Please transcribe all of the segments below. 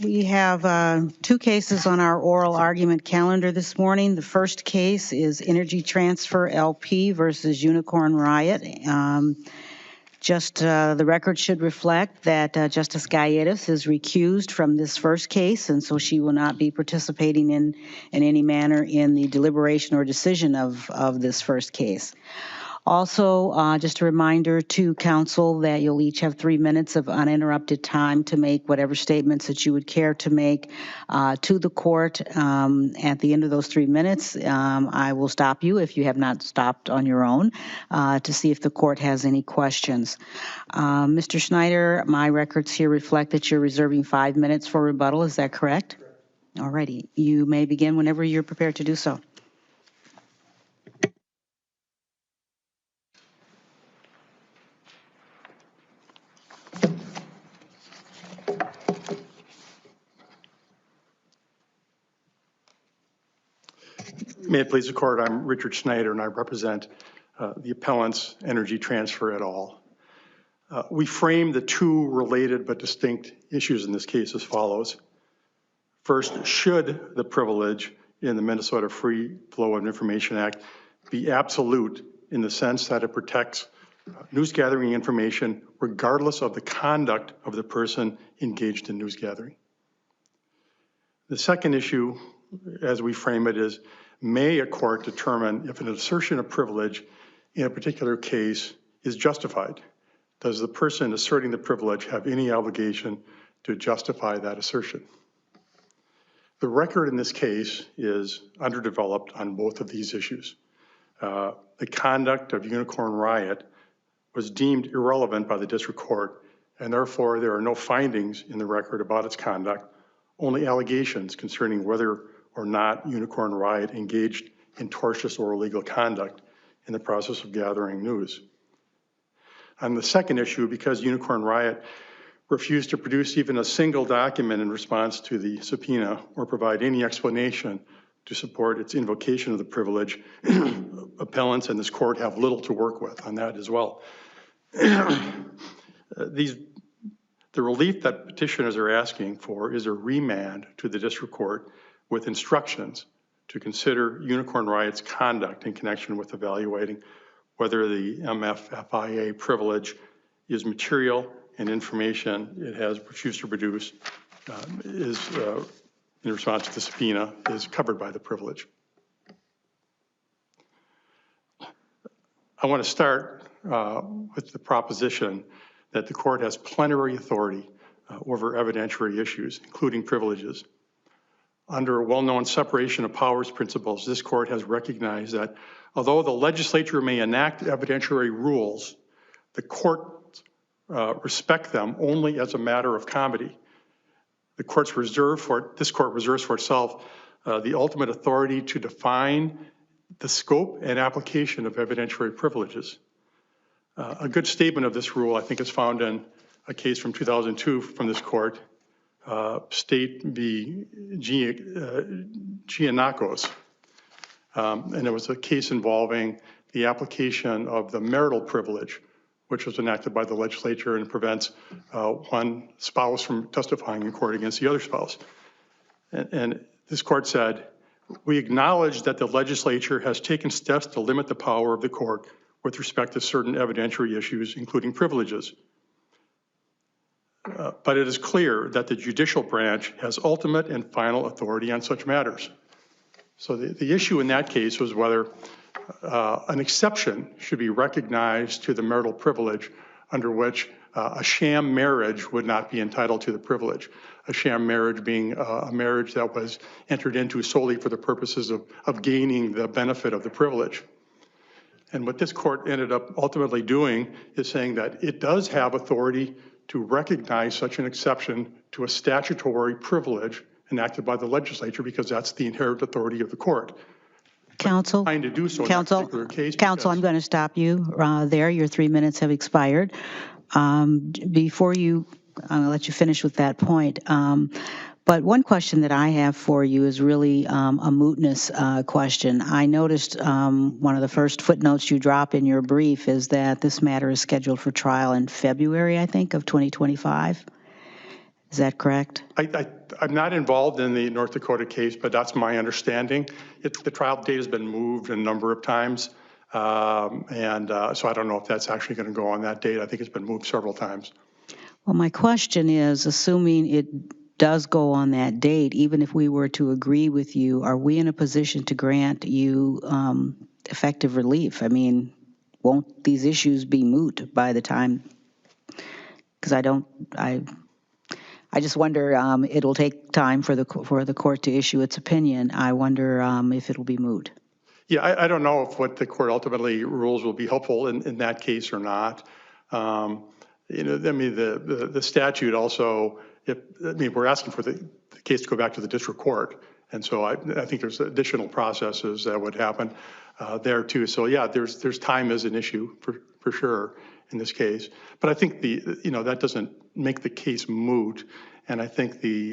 We have two cases on our oral argument calendar this morning. The first case is Energy Transfer LP versus Unicorn Riot. The record should reflect that Justice Galletas is recused from this first case, and so she will not be participating in any manner in the deliberation or decision of this first case. Also, just a reminder to counsel that you'll each have 3 minutes of uninterrupted time to make whatever statements that you would care to make to the court. At the end of those 3 minutes, I will stop you if you have not stopped on your own to see if the court has any questions. Mr. Schneider, my records here reflect that you're reserving 5 minutes for rebuttal. Is that correct? All righty. You may begin whenever you're prepared to do so. May it please the court, I'm Richard Schneider and I represent the appellants Energy Transfer et al. We frame the two related but distinct issues in this case as follows. First, should the privilege in the Minnesota Free Flow of Information Act be absolute in the sense that it protects news gathering information regardless of the conduct of the person engaged in news gathering? The second issue, as we frame it, is may a court determine if an assertion of privilege in a particular case is justified? Does the person asserting the privilege have any obligation to justify that assertion? The record in this case is underdeveloped on both of these issues. The conduct of Unicorn Riot was deemed irrelevant by the district court, and therefore there are no findings in the record about its conduct, only allegations concerning whether or not Unicorn Riot engaged in tortious or illegal conduct in the process of gathering news. On the second issue, because Unicorn Riot refused to produce even a single document in response to the subpoena or provide any explanation to support its invocation of the privilege, appellants and this court have little to work with on that as well. The relief that petitioners are asking for is a remand to the district court with instructions to consider Unicorn Riot's conduct in connection with evaluating whether the MFFIA privilege is material and information it has refused to produce is in response to the subpoena is covered by the privilege. I want to start with the proposition that the court has plenary authority over evidentiary issues, including privileges. Under well-known separation of powers principles, this court has recognized that although the legislature may enact evidentiary rules, the court respect them only as a matter of comity. This court reserves for itself the ultimate authority to define the scope and application of evidentiary privileges. A good statement of this rule, I think, is found in a case from 2002 from this court, State v. Giannakos. And it was a case involving the application of the marital privilege, which was enacted by the legislature and prevents one spouse from testifying in court against the other spouse. And this court said, we acknowledge that the legislature has taken steps to limit the power of the court with respect to certain evidentiary issues, including privileges. But it is clear that the judicial branch has ultimate and final authority on such matters. So the issue in that case was whether an exception should be recognized to the marital privilege under which a sham marriage would not be entitled to the privilege. A sham marriage being a marriage that was entered into solely for the purposes of gaining the benefit of the privilege. And what this court ended up ultimately doing is saying that it does have authority to recognize such an exception to a statutory privilege enacted by the legislature because that's the inherent authority of the court. Counsel, trying to do so in counsel, that particular case counsel, I'm going to stop you there. Your 3 minutes have expired. Before you, I'll let you finish with that point. But one question that I have for you is really a mootness question. I noticed one of the first footnotes you drop in your brief is that this matter is scheduled for trial in February, I think, of 2025. Is that correct? I'm not involved in the North Dakota case, but that's my understanding. The trial date has been moved a number of times. So I don't know if that's actually going to go on that date. I think it's been moved several times. Well, my question is, assuming it does go on that date, even if we were to agree with you, are we in a position to grant you effective relief? I mean, won't these issues be moot by the time? Because I just wonder, it'll take time for the court to issue its opinion. I wonder if it'll be moot. Yeah, I don't know if what the court ultimately rules will be helpful in that case or not. You know, I mean, the statute also, we're asking for the case to go back to the district court. And so I think there's additional processes that would happen there too. So yeah, there's time as an issue for sure in this case. But I think that doesn't make the case moot. And I think assuming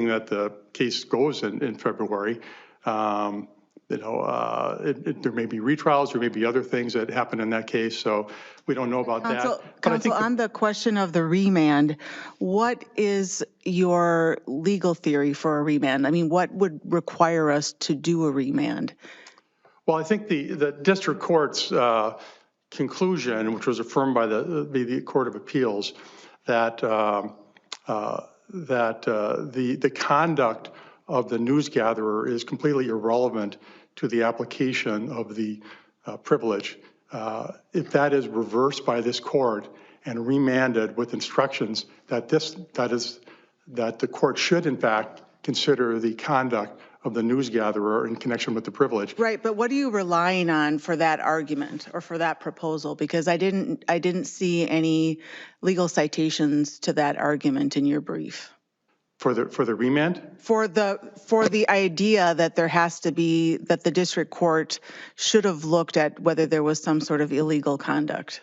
that the case goes in February, there may be retrials, there may be other things that happen in that case, so we don't know about that. Counsel, on the question of the remand, what is your legal theory for a remand? I mean, what would require us to do a remand? Well, I think the district court's conclusion, which was affirmed by the Court of Appeals, that the conduct of the newsgatherer is completely irrelevant to the application of the privilege. If that is reversed by this court and remanded with instructions that the court should in fact consider the conduct of the newsgatherer in connection with the privilege. Right, but what are you relying on for that argument or for that proposal? Because I didn't see any legal citations to that argument in your brief. For the remand? For the idea that there has to be, that the district court should have looked at whether there was some sort of illegal conduct.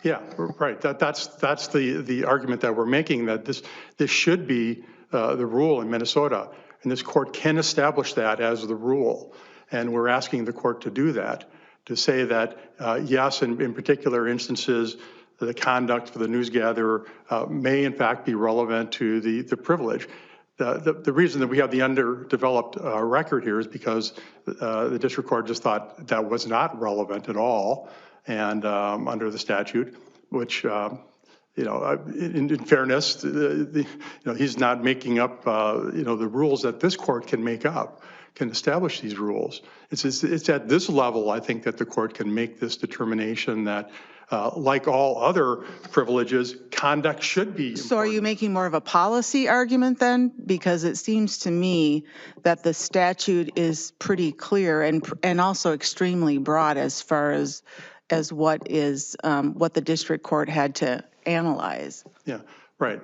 Yeah, right. That's the argument that we're making, that this should be the rule in Minnesota, and this court can establish that as the rule. And we're asking the court to do that, to say that yes, in particular instances, the conduct for the newsgatherer may in fact be relevant to the privilege. The reason that we have the underdeveloped record here is because the district court just thought that was not relevant at all, and under the statute, which in fairness, he's not making up the rules that this court can make up, can establish these rules. It's at this level, I think, that the court can make this determination that like all other privileges, conduct should be important. So are you making more of a policy argument then? Because it seems to me that the statute is pretty clear and also extremely broad as far as what the district court had to analyze. Yeah, right.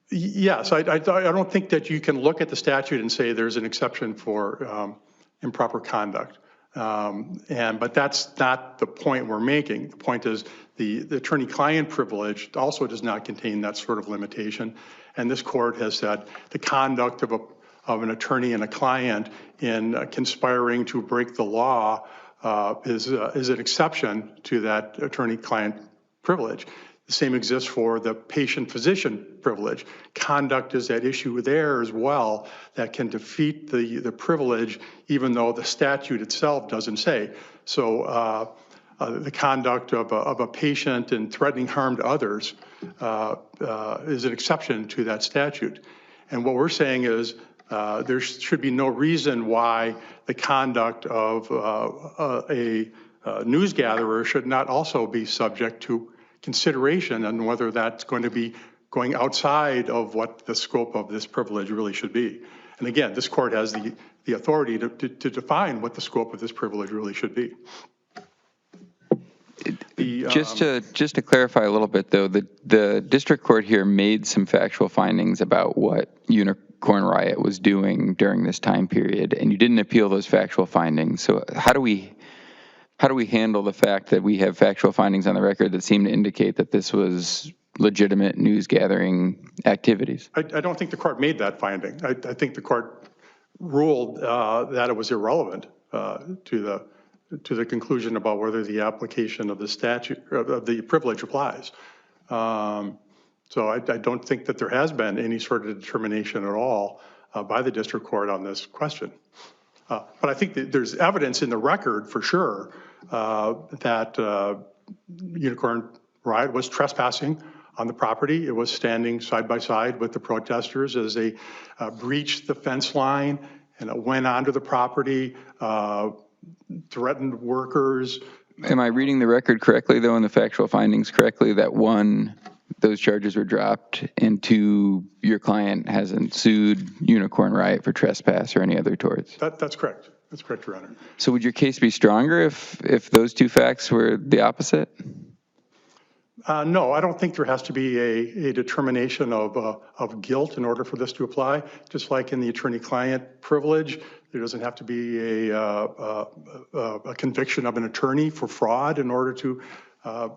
Yes, I don't think that you can look at the statute and say there's an exception for improper conduct. But that's not the point we're making. The point is the attorney-client privilege also does not contain that sort of limitation. And this court has said the conduct of an attorney and a client in conspiring to break the law is an exception to that attorney-client privilege. The same exists for the patient-physician privilege. Conduct is at issue there as well that can defeat the privilege, even though the statute itself doesn't say. So the conduct of a patient in threatening harm to others is an exception to that statute. And what we're saying is there should be no reason why the conduct of a newsgatherer should not also be subject to consideration and whether that's going to be going outside of what the scope of this privilege really should be. And again, this court has the authority to define what the scope of this privilege really should be. Just to clarify a little bit, though, the district court here made some factual findings about what Unicorn Riot was doing during this time period, and you didn't appeal those factual findings. So how do we handle the fact that we have factual findings on the record that seem to indicate that this was legitimate news gathering activities? I don't think the court made that finding. I think the court ruled that it was irrelevant to to the conclusion about whether the application of the statute, of the privilege applies. So I don't think that there has been any sort of determination at all by the district court on this question. But I think that there's evidence in the record for sure that Unicorn Riot was trespassing on the property. It was standing side by side with the protesters as they breached the fence line and it went onto the property, threatened workers. Am I reading the record correctly, though, and the factual findings correctly, that one, those charges were dropped, and two, your client hasn't sued Unicorn Riot for trespass or any other torts? That's correct. That's correct, Your Honor. So would your case be stronger if those two facts were the opposite? No, I don't think there has to be a determination of guilt in order for this to apply. Just like in the attorney-client privilege, there doesn't have to be a conviction of an attorney for fraud in order to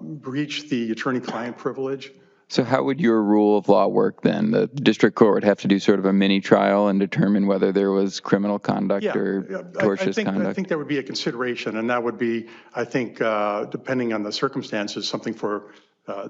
breach the attorney-client privilege. So how would your rule of law work then? The district court would have to do sort of a mini trial and determine whether there was criminal conduct or tortious conduct? I think that would be a consideration, and that would be, I think, depending on the circumstances, something for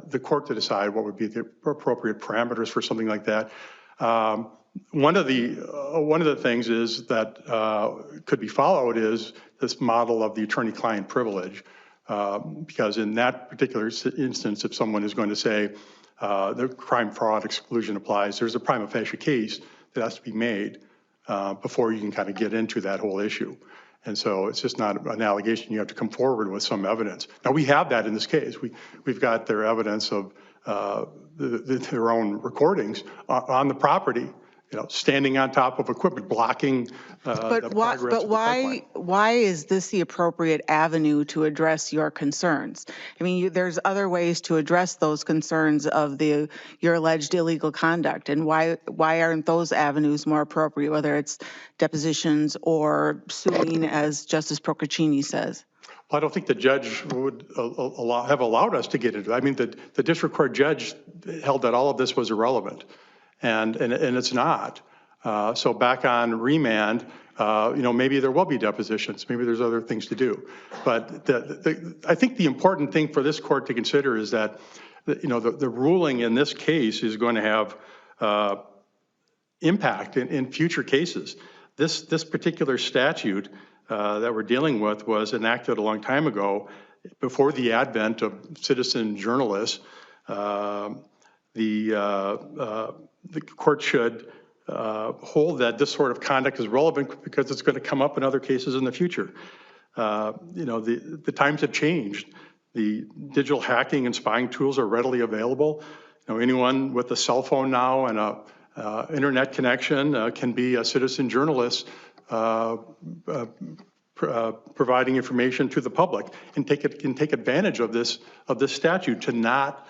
the court to decide what would be the appropriate parameters for something like that. One of the things is that could be followed is this model of the attorney-client privilege, because in that particular instance, if someone is going to say the crime fraud exclusion applies, there's a prima facie case that has to be made before you can kind of get into that whole issue. And so it's just not an allegation. You have to come forward with some evidence. Now, we have that in this case. We've got their evidence of their own recordings on the property, standing on top of equipment, blocking the progress of the pipeline. Why is this the appropriate avenue to address your concerns? I mean, there's other ways to address those concerns of your alleged illegal conduct, and why aren't those avenues more appropriate, whether it's depositions or suing, as Justice Procaccini says? Well, I don't think the judge would have allowed us to get into it. I mean, the district court judge held that all of this was irrelevant, and it's not. So back on remand, maybe there will be depositions. Maybe there's other things to do. But I think the important thing for this court to consider is that, the ruling in this case is going to have impact in future cases. This particular statute that we're dealing with was enacted a long time ago, before the advent of citizen journalists. The court should hold that this sort of conduct is relevant because it's going to come up in other cases in the future. The times have changed. The digital hacking and spying tools are readily available. Anyone with a cell phone now and a internet connection can be a citizen journalist providing information to the public, and can take advantage of this statute to not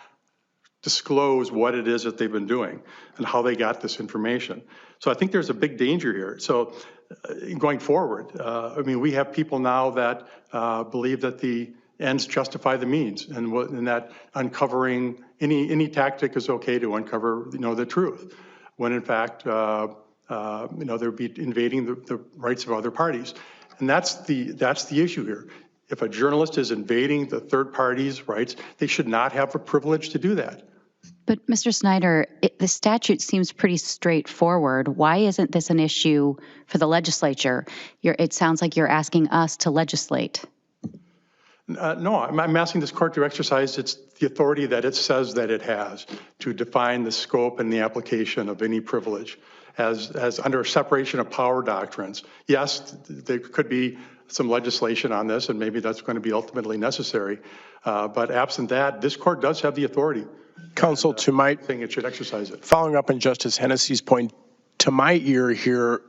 disclose what it is that they've been doing and how they got this information. So I think there's a big danger here. So going forward, we have people now that believe that the ends justify the means, and that uncovering any tactic is okay to uncover the truth, when in fact they'll be invading the rights of other parties. And that's the issue here. If a journalist is invading the third party's rights, they should not have a privilege to do that. But Mr. Snyder, the statute seems pretty straightforward. Why isn't this an issue for the legislature? It sounds like you're asking us to legislate. No, I'm asking this court to exercise the authority that it says that it has to define the scope and the application of any privilege as under separation of power doctrines. Yes, there could be some legislation on this, and maybe that's going to be ultimately necessary. But absent that, this court does have the authority. Counsel, to my thing, it should exercise it. Following up on Justice Hennessy's point, to my ear here,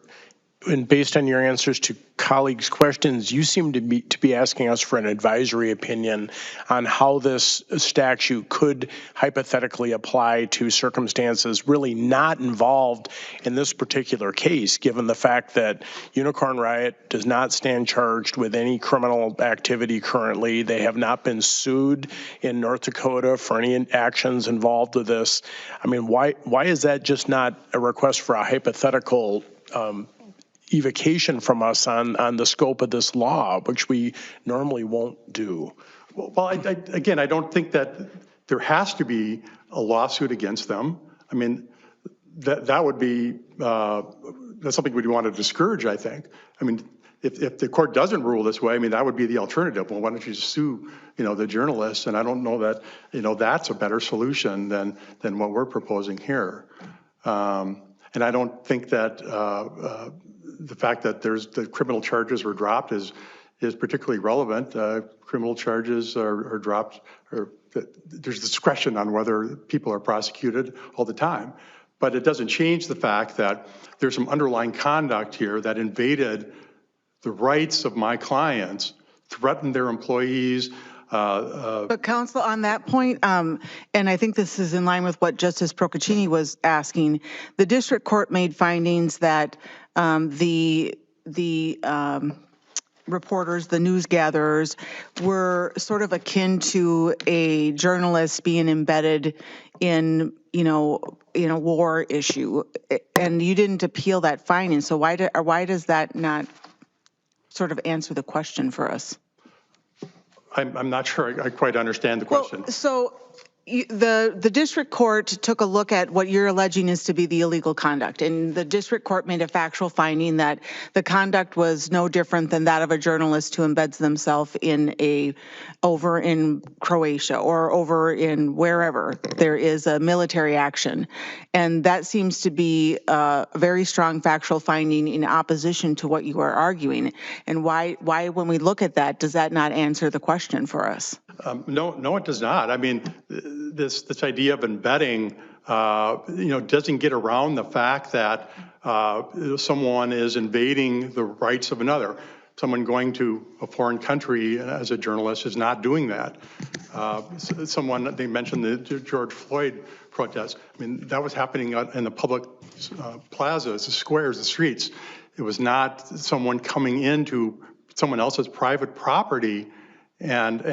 and based on your answers to colleagues' questions, you seem to be asking us for an advisory opinion on how this statute could hypothetically apply to circumstances really not involved in this particular case, given the fact that Unicorn Riot does not stand charged with any criminal activity currently. They have not been sued in North Dakota for any actions involved with this. I mean, why is that just not a request for a hypothetical evocation from us on the scope of this law, which we normally won't do. Well, again, I don't think that there has to be a lawsuit against them. I mean, that would be, that's something we'd want to discourage, I think. I mean, if the court doesn't rule this way, I mean, that would be the alternative. Well, why don't you sue, the journalists? And I don't know that, that's a better solution than what we're proposing here. And I don't think that the fact that the criminal charges were dropped is particularly relevant. Criminal charges are dropped, or there's discretion on whether people are prosecuted all the time. But it doesn't change the fact that there's some underlying conduct here that invaded the rights of my clients, threatened their employees. But counsel, on that point, and I think this is in line with what Justice Procaccini was asking, the district court made findings that the reporters, the news gatherers, were sort of akin to a journalist being embedded in, in a war issue, and you didn't appeal that finding. So why does that not sort of answer the question for us? I'm not sure I quite understand the question. Well, so the district court took a look at what you're alleging is to be the illegal conduct, and the district court made a factual finding that the conduct was no different than that of a journalist who embeds themselves over in Croatia or over in wherever there is a military action. And that seems to be a very strong factual finding in opposition to what you are arguing. And why when we look at that, does that not answer the question for us? No, it does not. I mean, this idea of embedding, doesn't get around the fact that someone is invading the rights of another. Someone going to a foreign country as a journalist is not doing that. They mentioned the George Floyd protest. I mean, that was happening in the public plazas, the squares, the streets. It was not someone coming into someone else's private property and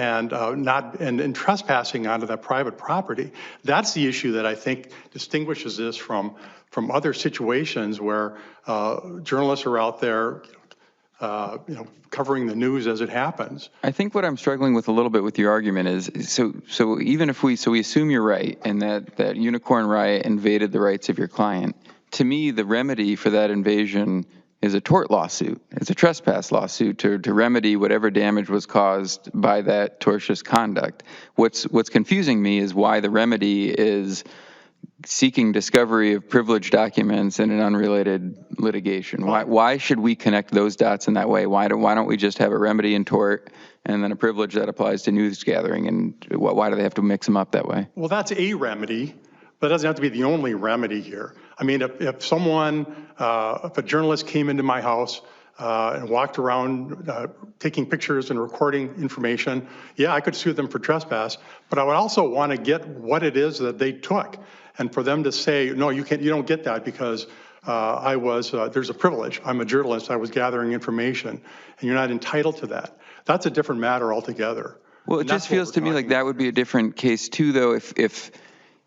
trespassing onto that private property. That's the issue that I think distinguishes this from other situations where journalists are out there, covering the news as it happens. I think what I'm struggling with a little bit with your argument is, so even if we assume you're right and that Unicorn Riot invaded the rights of your client, to me the remedy for that invasion is a tort lawsuit. It's a trespass lawsuit to remedy whatever damage was caused by that tortious conduct. What's confusing me is why the remedy is seeking discovery of privileged documents in an unrelated litigation. Why should we connect those dots in that way? Why don't we just have a remedy in tort and then a privilege that applies to news gathering? And why do they have to mix them up that way? Well, that's a remedy, but it doesn't have to be the only remedy here. I mean, if a journalist came into my house and walked around taking pictures and recording information, yeah, I could sue them for trespass, but I would also want to get what it is that they took. And for them to say, no, you don't get that because there's a privilege. I'm a journalist, I was gathering information, and you're not entitled to that. That's a different matter altogether. Well, it just feels to me like that would be a different case too, though, if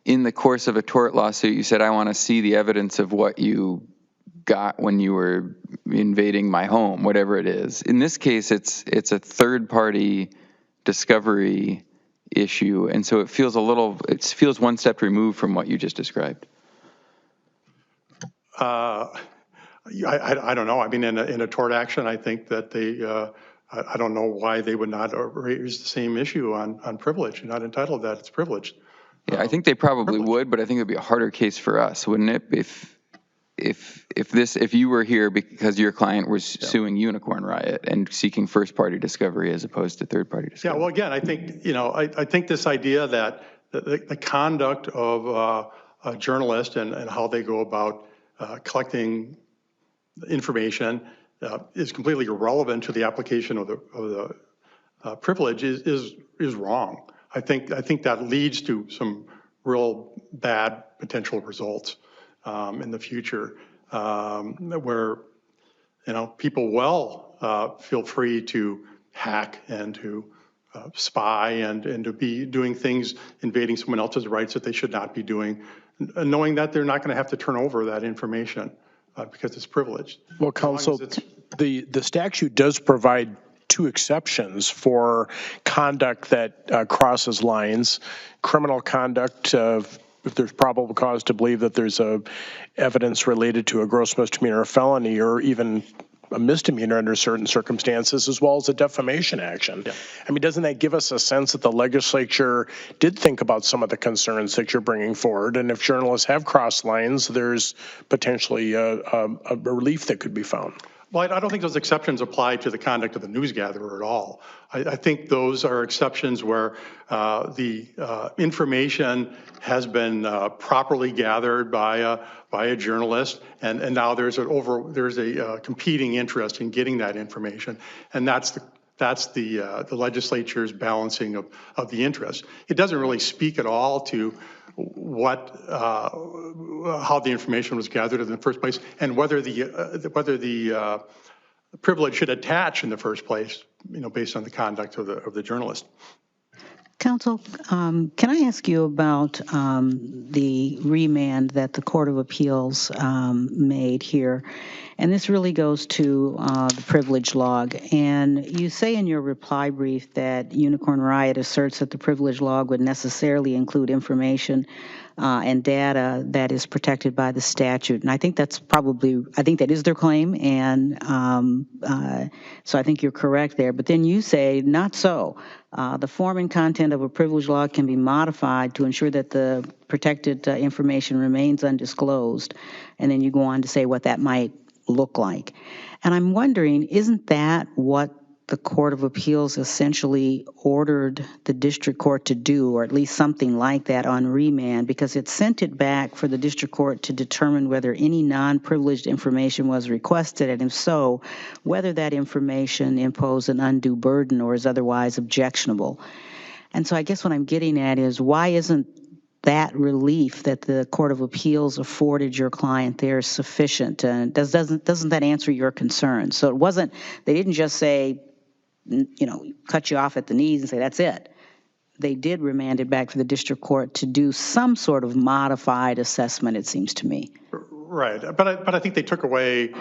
in the course of a tort lawsuit you said, I want to see the evidence of what you got when you were invading my home, whatever it is. In this case, it's a third-party discovery issue, and so it feels one step removed from what you just described. I don't know. I mean, in a tort action, I think that I don't know why they would not raise the same issue on privilege. You're not entitled to that. It's privileged. Yeah, I think they probably would, but I think it would be a harder case for us, wouldn't it? If you were here because your client was suing Unicorn Riot and seeking first-party discovery as opposed to third-party discovery. Yeah, well, again, I think I think this idea that the conduct of a journalist and how they go about collecting information is completely irrelevant to the application of the privilege is wrong. I think that leads to some real bad potential results in the future, where people feel free to hack and to spy and to be doing things invading someone else's rights that they should not be doing, knowing that they're not going to have to turn over that information because it's privileged. Well, As long as counsel, it's- the statute does provide two exceptions for conduct that crosses lines. Criminal conduct, if there's probable cause to believe that there's evidence related to a gross misdemeanor or felony, or even a misdemeanor under certain circumstances, as well as a defamation action. Yeah. I mean, doesn't that give us a sense that the legislature did think about some of the concerns that you're bringing forward? And if journalists have crossed lines, there's potentially a relief that could be found. Well, I don't think those exceptions apply to the conduct of the newsgatherer at all. I think those are exceptions where the information has been properly gathered by a journalist, and now there's a competing interest in getting that information, and that's the legislature's balancing of the interest. It doesn't really speak at all to how the information was gathered in the first place, and whether the privilege should attach in the first place, based on the conduct of the journalist. Counsel, can I ask you about the remand that the Court of Appeals made here? And this really goes to the privilege log. And you say in your reply brief that Unicorn Riot asserts that the privilege log would necessarily include information and data that is protected by the statute. And I think that is their claim. And so I think you're correct there. But then you say, not so. The form and content of a privilege log can be modified to ensure that the protected information remains undisclosed. And then you go on to say what that might look like. And I'm wondering, isn't that what the Court of Appeals essentially ordered the district court to do, or at least something like that on remand, because it sent it back for the district court to determine whether any non-privileged information was requested, and if so, whether that information imposed an undue burden or is otherwise objectionable. And so I guess what I'm getting at is, why isn't that relief that the Court of Appeals afforded your client there sufficient? Doesn't that answer your concern? So they didn't just say, cut you off at the knees and say, that's it. They did remand it back for the district court to do some sort of modified assessment, it seems to me. Right, but I think they took away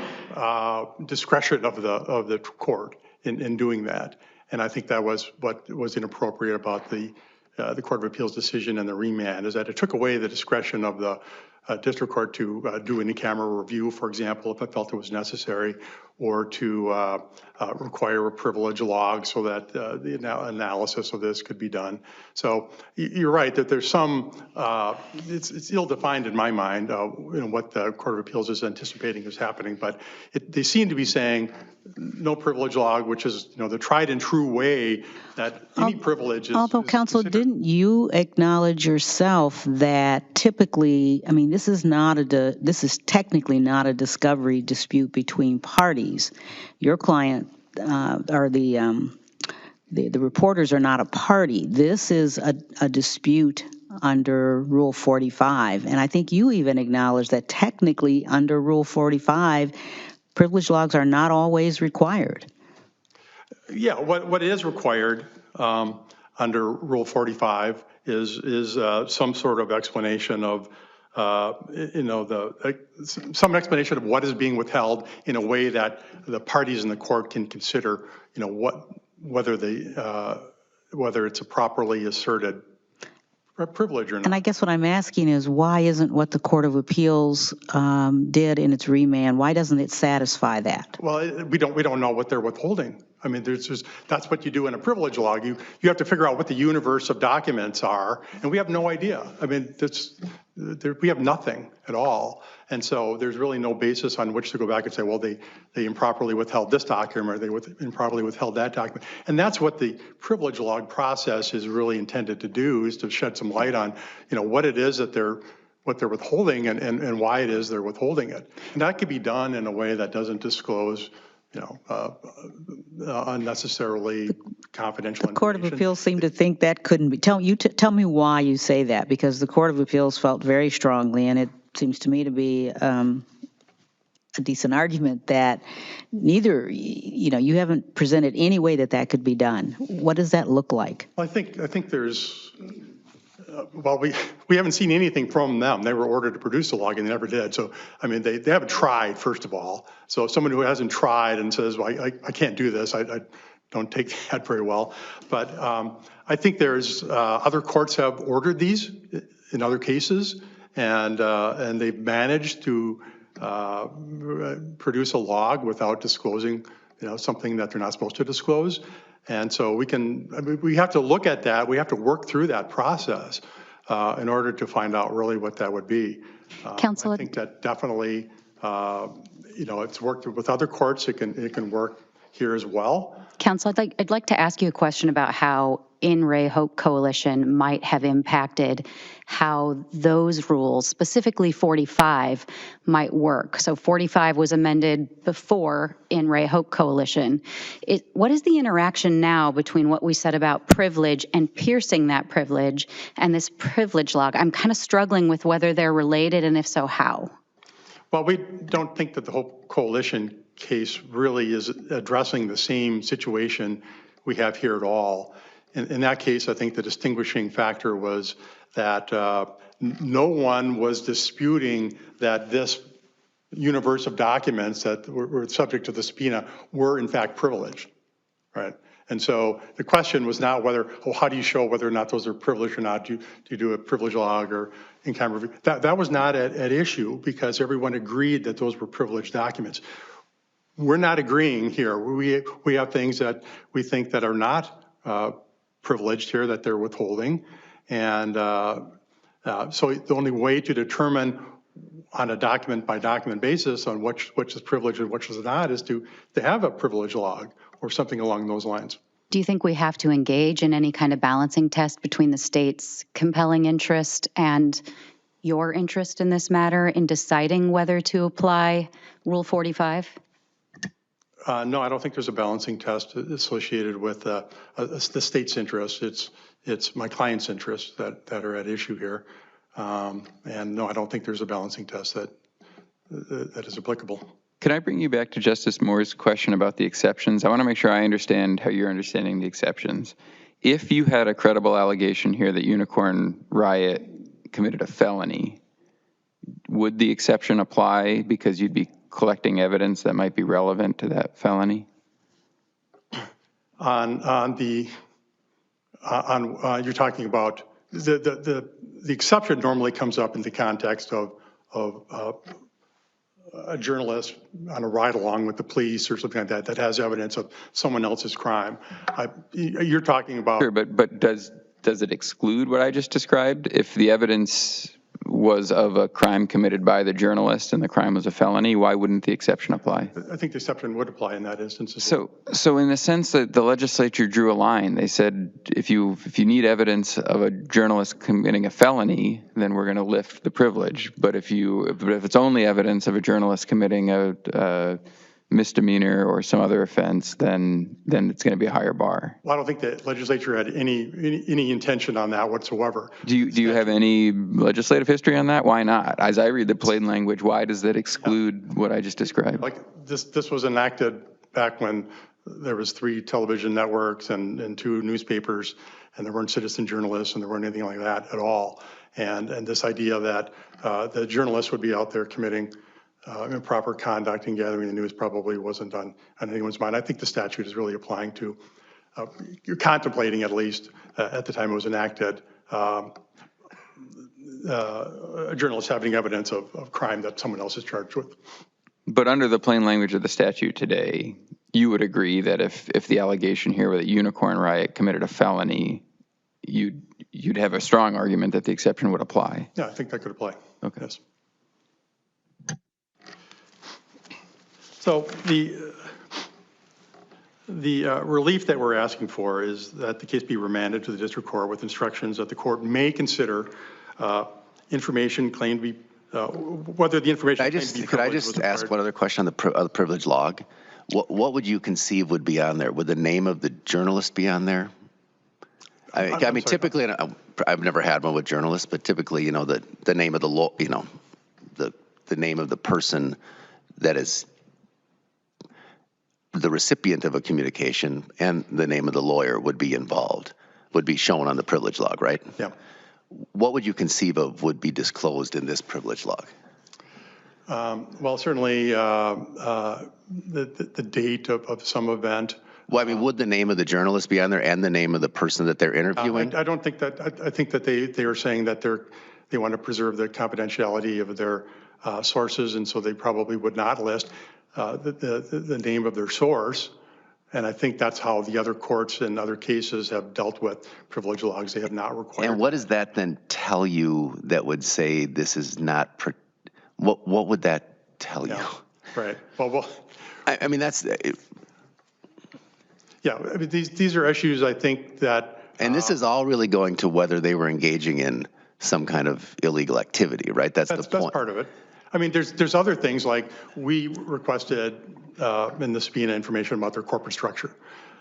discretion of the court in doing that, and I think that was what was inappropriate about the Court of Appeals decision and the remand, is that it took away the discretion of the district court to do an in-camera review, for example, if it felt it was necessary, or to require a privilege log so that the analysis of this could be done. So you're right that there's some, it's ill-defined in my mind, what the Court of Appeals is anticipating is happening, but they seem to be saying no privilege log, which is, the tried and true way that any privilege is. Although, counsel, didn't you acknowledge yourself that typically, this is technically not a discovery dispute between parties. Your client or the reporters are not a party. This is a dispute under Rule 45, and I think you even acknowledge that technically under Rule 45, privilege logs are not always required. Yeah, what is required under Rule 45 is some sort of explanation of, some explanation of what is being withheld in a way that the parties in the court can consider, whether it's a properly asserted privilege or not. And I guess what I'm asking is, why isn't what the Court of Appeals did in its remand, why doesn't it satisfy that? Well, we don't know what they're withholding. That's what you do in a privilege log. You have to figure out what the universe of documents are, and we have no idea. We have nothing at all. And so there's really no basis on which to go back and say, well, they improperly withheld this document, or they improperly withheld that document. And that's what the privilege log process is really intended to do, is to shed some light on, what it is that what they're withholding and why it is they're withholding it. And that could be done in a way that doesn't disclose unnecessarily confidential information. The Court of Appeals seemed to think that couldn't be. Tell me why you say that, because the Court of Appeals felt very strongly, and it seems to me to be a decent argument, that neither, you haven't presented any way that could be done. What does that look like? Well, I think there's Well, we haven't seen anything from them. They were ordered to produce a log and they never did. So, I mean, they haven't tried, first of all. So someone who hasn't tried and says, well, I can't do this, I don't take that very well. But I think there's other courts have ordered these in other cases, and they've managed to produce a log without disclosing, something that they're not supposed to disclose. And so we have to look at that. We have to work through that process in order to find out really what that would be. Counsel, I think that definitely, it's worked with other courts. It can work here as well. Counsel, I'd like to ask you a question about how In Re Hope Coalition might have impacted how those rules, specifically 45, might work. So 45 was amended before In Re Hope Coalition. What is the interaction now between what we said about privilege and piercing that privilege and this privilege log? I'm kind of struggling with whether they're related, and if so, how? Well, we don't think that the Hope Coalition case really is addressing the same situation we have here at all. In that case, I think the distinguishing factor was that no one was disputing that this universe of documents that were subject to the subpoena were in fact privileged, right? And so the question was not whether, how do you show whether or not those are privileged or not? Do you do a privilege log or in-camera review? That was not at issue because everyone agreed that those were privileged documents. We're not agreeing here. We have things that we think that are not privileged here that they're withholding. And so the only way to determine on a document by document basis on which is privileged and which is not is to have a privilege log or something along those lines. Do you think we have to engage in any kind of balancing test between the state's compelling interest and your interest in this matter in deciding whether to apply Rule 45? No, I don't think there's a balancing test associated with the state's interest. It's my client's interests that are at issue here. And no, I don't think there's a balancing test that is applicable. Can I bring you back to Justice Moore's question about the exceptions? I want to make sure I understand how you're understanding the exceptions. If you had a credible allegation here that Unicorn Riot committed a felony, would the exception apply because you'd be collecting evidence that might be relevant to that felony? You're talking about the exception normally comes up in the context of a journalist on a ride along with the police or something like that has evidence of someone else's crime. You're talking about. Sure, but does it exclude what I just described? If the evidence was of a crime committed by the journalist and the crime was a felony, why wouldn't the exception apply? I think the exception would apply in that instance. So in the sense that the legislature drew a line, they said if you need evidence of a journalist committing a felony, then we're going to lift the privilege. But if it's only evidence of a journalist committing a misdemeanor or some other offense, then it's going to be a higher bar. Well, I don't think the legislature had any intention on that whatsoever. Do you have any legislative history on that? Why not? As I read the plain language, why does that exclude what I just described? Like this was enacted back when there was 3 television networks and 2 newspapers, and there weren't citizen journalists and there weren't anything like that at all. And this idea that the journalists would be out there committing improper conduct and gathering the news probably wasn't on anyone's mind. I think the statute is really applying to, you're contemplating at least at the time it was enacted, a journalist having evidence of crime that someone else is charged with. But under the plain language of the statute today, you would agree that if the allegation here were that Unicorn Riot committed a felony, you'd have a strong argument that the exception would apply. Yeah, I think that could apply. Okay. Yes. So the relief that we're asking for is that the case be remanded to the district court with instructions that the court may consider information claimed to be whether the information. Could I just ask one other question on the privilege log? What would you conceive would be on there? Would the name of the journalist be on there? I mean, typically, I've never had one with journalists, but typically, the name of the the name of the person that is the recipient of a communication and the name of the lawyer would be involved, would be shown on the privilege log, right? Yeah. what would you conceive of would be disclosed in this privilege log? Well, certainly the date of some event. Well, I mean, would the name of the journalist be on there and the name of the person that they're interviewing? I don't think that. I think that they are saying that they want to preserve the confidentiality of their sources, and so they probably would not list the name of their source. And I think that's how the other courts in other cases have dealt with privilege logs. They have not required. And what does that then tell you that would say this is not? What would that tell you? Right. Well. I mean, that's. Yeah. I mean, these are issues I think that. And this is all really going to whether they were engaging in some kind of illegal activity, right? That's the point. That's part of it. I mean, there's other things like we requested in the subpoena information about their corporate structure.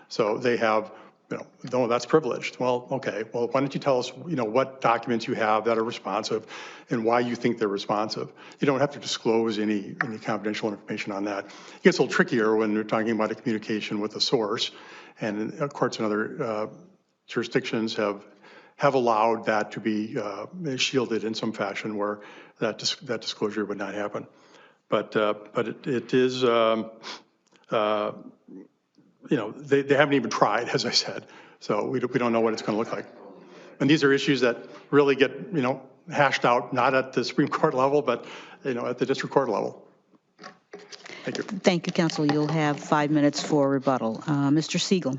So they have, no, that's privileged. Well, okay. Well, why don't you tell us, what documents you have that are responsive and why you think they're responsive? You don't have to disclose any confidential information on that. It gets a little trickier when we're talking about a communication with a source, and courts in other jurisdictions have allowed that to be shielded in some fashion where that disclosure would not happen. But it is, they haven't even tried, as I said. So we don't know what it's going to look like. And these are issues that really get, hashed out, not at the Supreme Court level, but, at the district court level. Thank you. Thank you, counsel. You'll have 5 minutes for rebuttal. Mr. Siegel.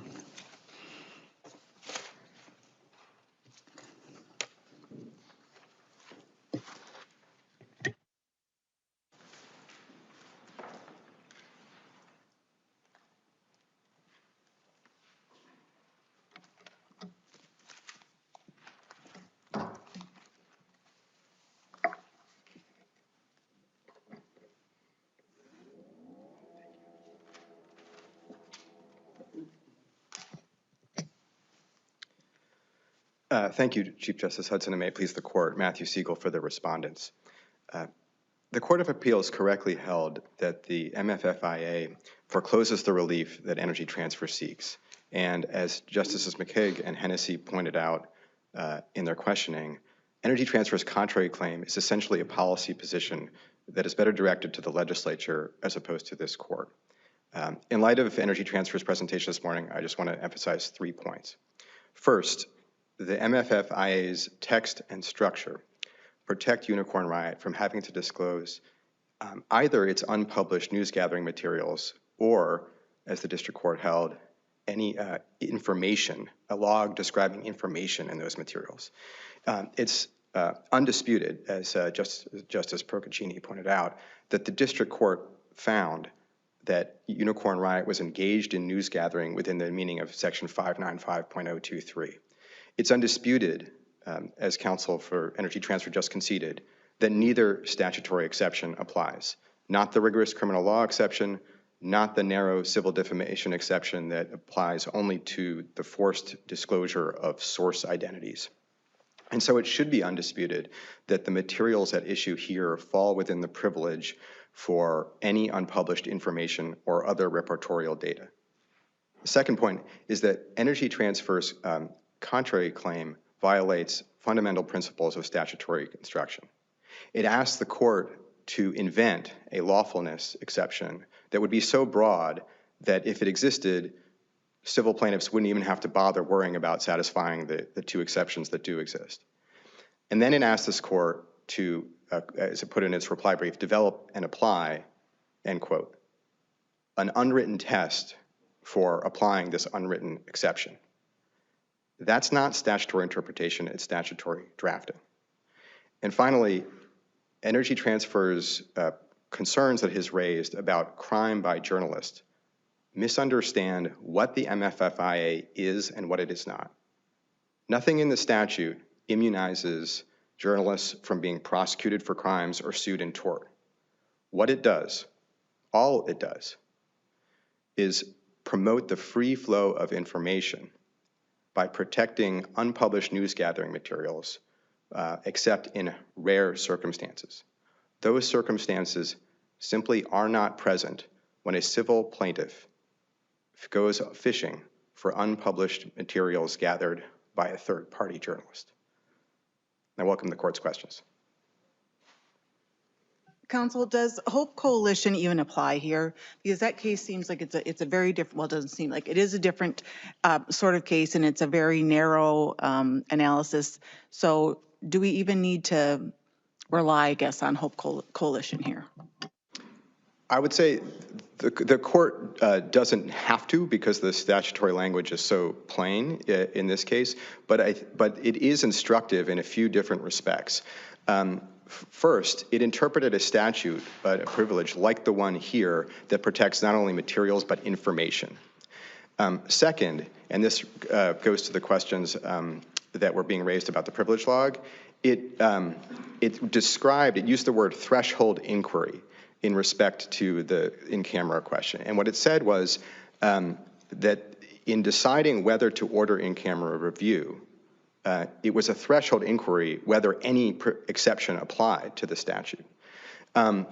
Thank you, Chief Justice Hudson, and may it please the court. Matthew Siegel for the respondents. The Court of Appeals correctly held that the MFFIA forecloses the relief that Energy Transfer seeks. And as Justices McKeag and Hennessy pointed out in their questioning, Energy Transfer's contrary claim is essentially a policy position that is better directed to the legislature as opposed to this court. In light of Energy Transfer's presentation this morning, I just want to emphasize 3 points. First, the MFFIA's text and structure protect Unicorn Riot from having to disclose either its unpublished news gathering materials or, as the district court held, any information, a log describing information in those materials. It's undisputed, as Justice Procaccini pointed out, that the district court found that Unicorn Riot was engaged in news gathering within the meaning of Section 595.023. It's undisputed, as counsel for Energy Transfer just conceded, that neither statutory exception applies. Not the rigorous criminal law exception, not the narrow civil defamation exception that applies only to the forced disclosure of source identities. And so it should be undisputed that the materials at issue here fall within the privilege for any unpublished information or other reportorial data. The second point is that Energy Transfer's contrary claim violates fundamental principles of statutory construction. It asks the court to invent a lawfulness exception that would be so broad that if it existed, civil plaintiffs wouldn't even have to bother worrying about satisfying the 2 exceptions that do exist. And then it asks this court to, as it put in its reply brief, develop and apply, end quote, an unwritten test for applying this unwritten exception. That's not statutory interpretation, it's statutory drafting. And finally, Energy Transfer's concerns that it has raised about crime by journalists misunderstand what the MFFIA is and what it is not. Nothing in the statute immunizes journalists from being prosecuted for crimes or sued in tort. What it does, all it does, is promote the free flow of information by protecting unpublished news gathering materials, except in rare circumstances. Those circumstances simply are not present when a civil plaintiff goes fishing for unpublished materials gathered by a third-party journalist. I welcome the court's questions. Counsel, does Hope Coalition even apply here? Because that case seems like it's a very different, well, it doesn't seem like, it is a different sort of case, and it's a very narrow analysis. So do we even need to rely, I guess, on Hope Coalition here? I would say the court doesn't have to, because the statutory language is so plain in this case, but it is instructive in a few different respects. First, it interpreted a statute, a privilege like the one here, that protects not only materials but information. Second, and this goes to the questions that were being raised about the privilege log, it used the word threshold inquiry in respect to the in-camera question. And what it said was that in deciding whether to order in-camera review, it was a threshold inquiry whether any exception applied to the statute. And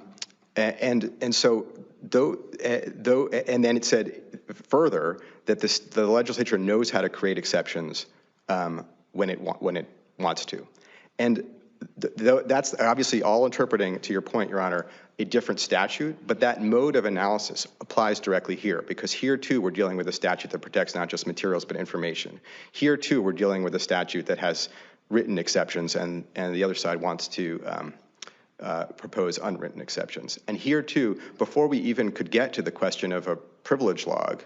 so, and then it said further that the legislature knows how to create exceptions when it wants to. And that's obviously all interpreting, to your point, Your Honor, a different statute, but that mode of analysis applies directly here, because here too we're dealing with a statute that protects not just materials but information. Here too we're dealing with a statute that has written exceptions, and the other side wants to propose unwritten exceptions. And here too, before we even could get to the question of a privilege log,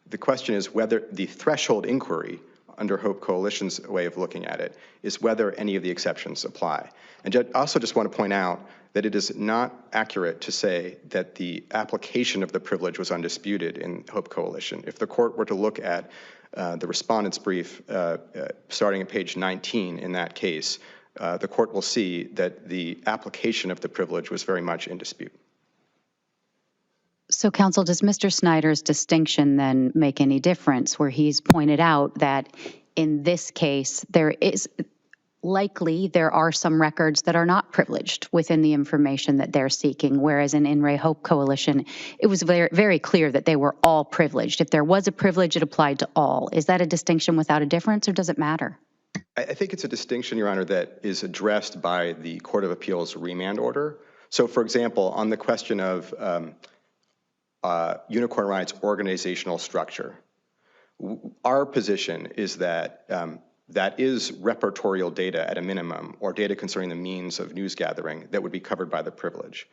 the question is whether the threshold inquiry under Hope Coalition's way of looking at it is whether any of the exceptions apply. And I also just want to point out that it is not accurate to say that the application of the privilege was undisputed in Hope Coalition. If the court were to look at the respondent's brief starting at page 19 in that case, the court will see that the application of the privilege was very much in dispute. So, counsel, does Mr. Snyder's distinction then make any difference, where he's pointed out that in this case there are some records that are not privileged within the information that they're seeking, whereas in Re Hope Coalition, it was very, very clear that they were all privileged. If there was a privilege, it applied to all. Is that a distinction without a difference, or does it matter? I think it's a distinction, Your Honor, that is addressed by the Court of Appeals remand order. So, for example, on the question of Unicorn Riot's organizational structure, our position is that that is repertorial data at a minimum, or data concerning the means of news gathering that would be covered by the privilege.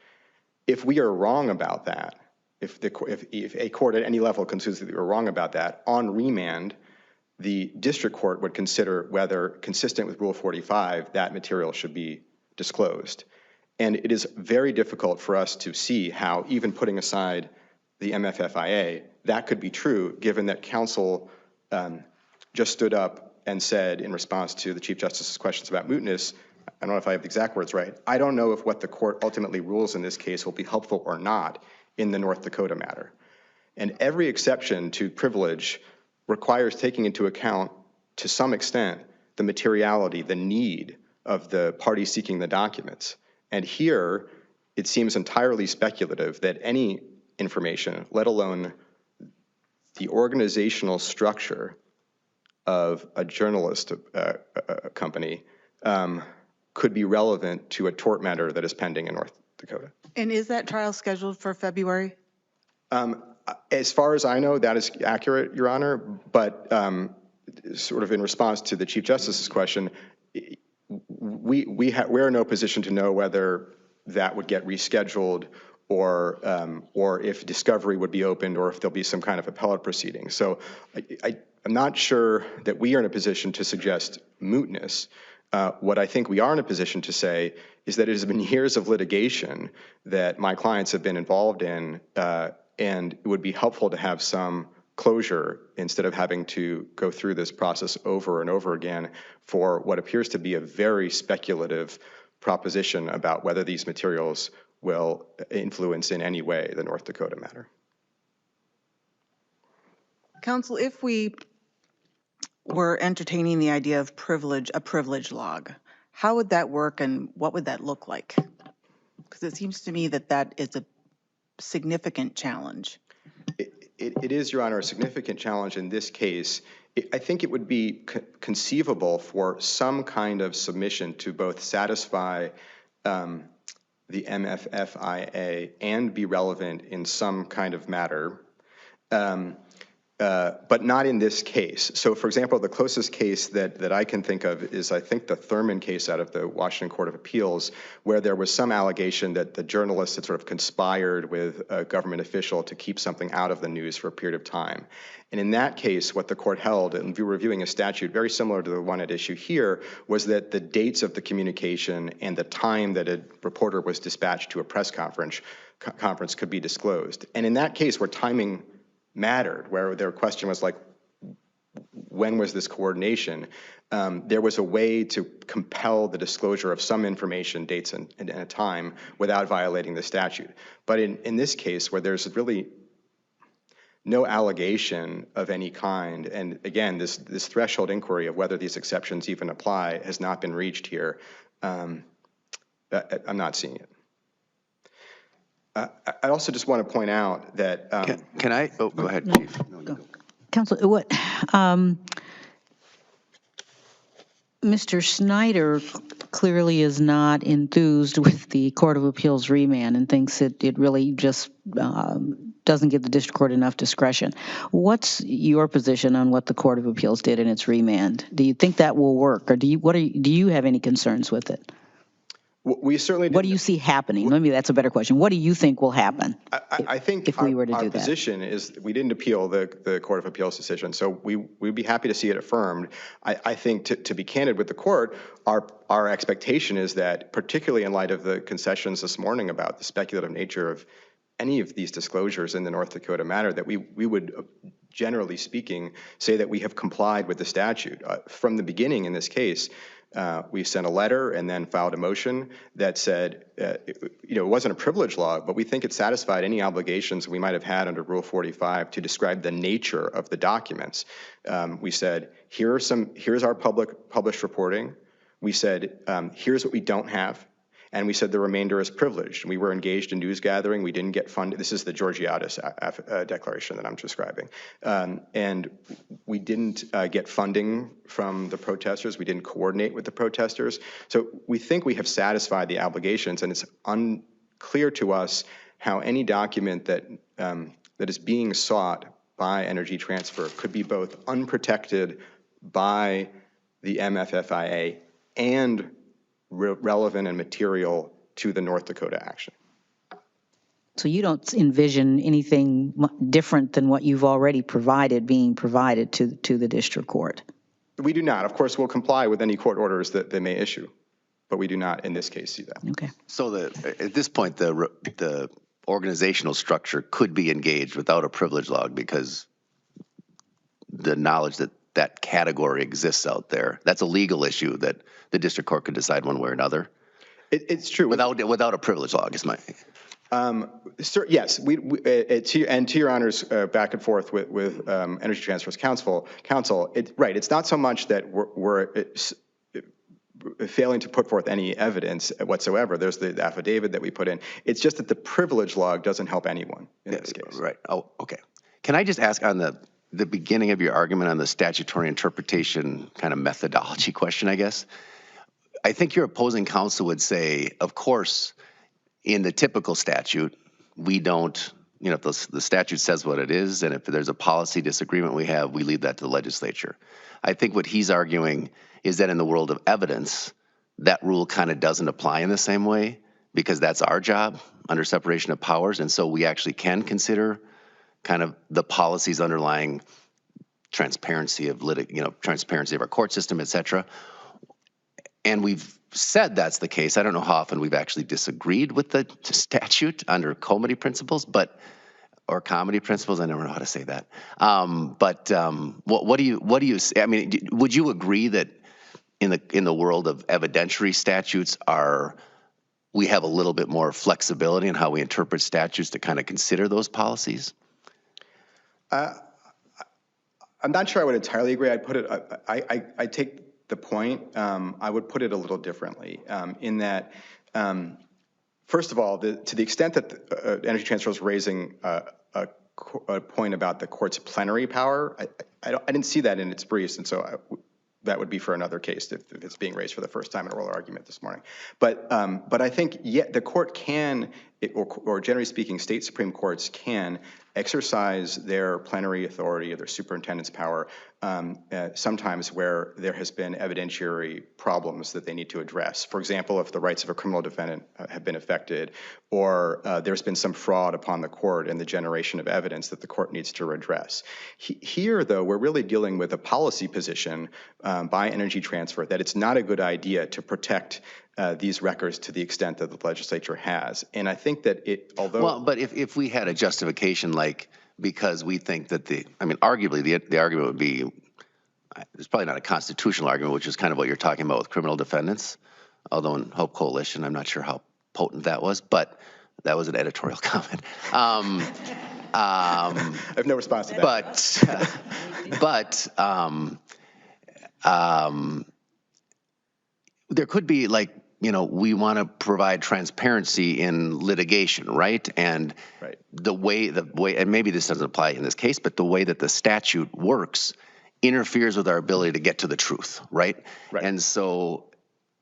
If we are wrong about that, if a court at any level considers that we are wrong about that, on remand, the district court would consider whether, consistent with Rule 45, that material should be disclosed. And it is very difficult for us to see how, even putting aside the MFFIA, that could be true, given that counsel just stood up and said, in response to the Chief Justice's questions about mootness, I don't know if I have the exact words right, I don't know if what the court ultimately rules in this case will be helpful or not in the North Dakota matter. And every exception to privilege requires taking into account, to some extent, the materiality, the need of the party seeking the documents. And here, it seems entirely speculative that any information, let alone the organizational structure of a journalist company, could be relevant to a tort matter that is pending in North Dakota. And is that trial scheduled for February? As far as I know, that is accurate, Your Honor, but sort of in response to the Chief Justice's question, we're in no position to know whether that would get rescheduled, or if discovery would be opened, or if there'll be some kind of appellate proceeding. So I'm not sure that we are in a position to suggest mootness. What I think we are in a position to say is that it has been years of litigation that my clients have been involved in, and it would be helpful to have some closure instead of having to go through this process over and over again for what appears to be a very speculative proposition about whether these materials will influence in any way the North Dakota matter. Counsel, if we were entertaining the idea of a privilege log, how would that work and what would that look like? Because it seems to me that that is a significant challenge. It is, Your Honor, a significant challenge in this case I think it would be conceivable for some kind of submission to both satisfy the MFFIA and be relevant in some kind of matter, but not in this case. So, for example, the closest case that I can think of is, I think, the Thurman case out of the Washington Court of Appeals, where there was some allegation that the journalist had sort of conspired with a government official to keep something out of the news for a period of time. And in that case, what the court held, and we were reviewing a statute very similar to the one at issue here, was that the dates of the communication and the time that a reporter was dispatched to a press conference could be disclosed. And in that case, where timing mattered, where their question was like, when was this coordination? There was a way to compel the disclosure of some information, dates and a time, without violating the statute. But in this case, where there's really no allegation of any kind, and again, this threshold inquiry of whether these exceptions even apply has not been reached here, I'm not seeing it. I also just want to point out that can I? Oh, go ahead, Chief. Counsel, what Mr. Snyder clearly is not enthused with the Court of Appeals remand and thinks it really just doesn't give the district court enough discretion. What's your position on what the Court of Appeals did in its remand? Do you think that will work, or do you have any concerns with it? We certainly. What do you see happening? Maybe that's a better question. What do you think will happen? I think if we were to do that. Our position is we didn't appeal the Court of Appeals decision, so we'd be happy to see it affirmed. I think to be candid with the court, our expectation is that, particularly in light of the concessions this morning about the speculative nature of any of these disclosures in the North Dakota matter, that we would, generally speaking, say that we have complied with the statute. From the beginning in this case, we sent a letter and then filed a motion that said, it wasn't a privilege log, but we think it satisfied any obligations we might have had under Rule 45 to describe the nature of the documents. We said, here's our published reporting. We said, here's what we don't have. And we said the remainder is privileged. We were engaged in news gathering. We didn't get funded. This is the Georgiadis declaration that I'm describing. And we didn't get funding from the protesters. We didn't coordinate with the protesters. So we think we have satisfied the obligations, and it's unclear to us how any document that is being sought by Energy Transfer could be both unprotected by the MFFIA and relevant and material to the North Dakota action. So you don't envision anything different than what you've already provided being provided to the district court? We do not. Of course, we'll comply with any court orders that they may issue, but we do not in this case see that. Okay. So at this point, the organizational structure could be engaged without a privilege log because the knowledge that category exists out there. That's a legal issue that the district court could decide one way or another. It's true. Without a privilege log is my. Yes, and to your honors, back and forth with Energy Transfer's counsel. It's not so much that we're failing to put forth any evidence whatsoever. There's the affidavit that we put in. It's just that the privilege log doesn't help anyone in this case. Right. Oh, okay. Can I just ask on the beginning of your argument on the statutory interpretation kind of methodology question, I guess? I think your opposing counsel would say, of course, in the typical statute, we don't, if the statute says what it is, and if there's a policy disagreement we have, we leave that to the legislature. I think what he's arguing is that in the world of evidence, that rule kind of doesn't apply in the same way because that's our job under separation of powers. And so we actually can consider kind of the policies underlying transparency of transparency of our court system, et cetera. And we've said that's the case. I don't know how often we've actually disagreed with the statute under comity principles, or comedy principles. I never know how to say that. What do you say? I mean, would you agree that in the world of evidentiary statutes we have a little bit more flexibility in how we interpret statutes to kind of consider those policies? I'm not sure I would entirely agree. I'd put it. I take the point. I would put it a little differently in that, first of all, to the extent that Energy Transfer is raising a point about the court's plenary power, I didn't see that in its briefs, and so that would be for another case if it's being raised for the first time in oral argument this morning. But I think the court can, or generally speaking, state Supreme Courts can exercise their plenary authority or their superintendent's power sometimes where there has been evidentiary problems that they need to address. For example, if the rights of a criminal defendant have been affected, or there's been some fraud upon the court in the generation of evidence that the court needs to address. Here, though, we're really dealing with a policy position by Energy Transfer that it's not a good idea to protect these records to the extent that the legislature has. And I think that although... Well, but if we had a justification, like because we think that arguably the argument would be, it's probably not a constitutional argument, which is kind of what you're talking about with criminal defendants, although in Hope Coalition, I'm not sure how potent that was, but that was an editorial comment. I have no response to that. But there could be we want to provide transparency in litigation, right? And right. the way, and maybe this doesn't apply in this case, but the way that the statute works interferes with our ability to get to the truth, right? Right. And so,